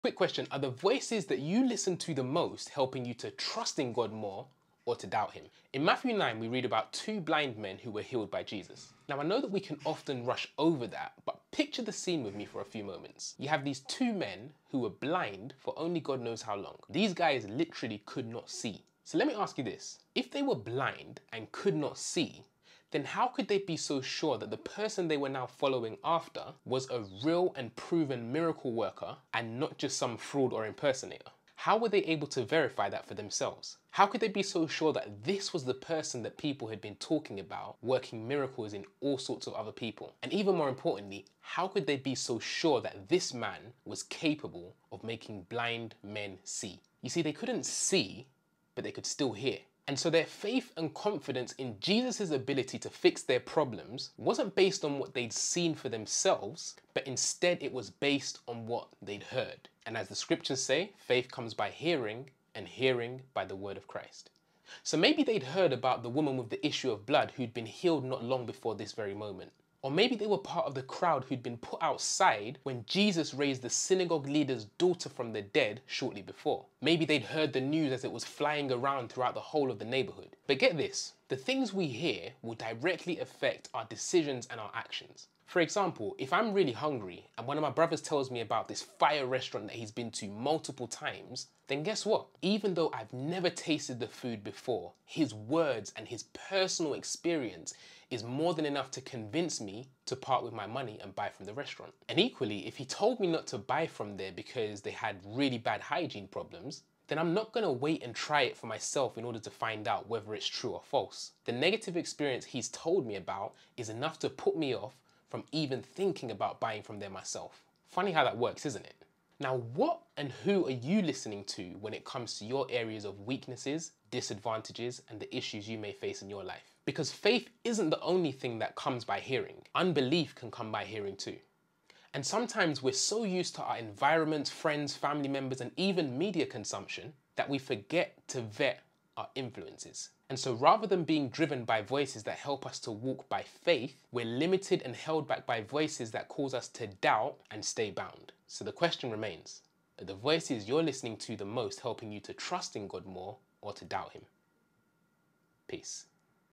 Quick question, are the voices that you listen to the most helping you to trust in God more or to doubt him? In Matthew 9, we read about two blind men who were healed by Jesus. Now, I know that we can often rush over that, but picture the scene with me for a few moments. You have these two men who were blind for only God knows how long. These guys literally could not see. So let me ask you this. If they were blind and could not see, then how could they be so sure that the person they were now following after was a real and proven miracle worker and not just some fraud or impersonator? How were they able to verify that for themselves? How could they be so sure that this was the person that people had been talking about, working miracles in all sorts of other people? And even more importantly, how could they be so sure that this man was capable of making blind men see? You see, they couldn't see, but they could still hear. And so their faith and confidence in Jesus' ability to fix their problems wasn't based on what they'd seen for themselves, but instead it was based on what they'd heard. And as the scriptures say, faith comes by hearing, and hearing by the word of Christ. So maybe they'd heard about the woman with the issue of blood who'd been healed not long before this very moment. Or maybe they were part of the crowd who'd been put outside when Jesus raised the synagogue leader's daughter from the dead shortly before. Maybe they'd heard the news as it was flying around throughout the whole of the neighborhood. But get this, the things we hear will directly affect our decisions and our actions. For example, if I'm really hungry and one of my brothers tells me about this fire restaurant that he's been to multiple times, then guess what? Even though I've never tasted the food before, his words and his personal experience is more than enough to convince me to part with my money and buy from the restaurant. And equally, if he told me not to buy from there because they had really bad hygiene problems, then I'm not gonna wait and try it for myself in order to find out whether it's true or false. The negative experience he's told me about is enough to put me off from even thinking about buying from there myself. Funny how that works, isn't it? Now, what and who are you listening to when it comes to your areas of weaknesses, disadvantages, and the issues you may face in your life? Because faith isn't the only thing that comes by hearing. Unbelief can come by hearing too. And sometimes we're so used to our environment, friends, family members, and even media consumption that we forget to vet our influences. And so rather than being driven by voices that help us to walk by faith, we're limited and held back by voices that cause us to doubt and stay bound. So the question remains, are the voices you're listening to the most helping you to trust in God more or to doubt him? Peace.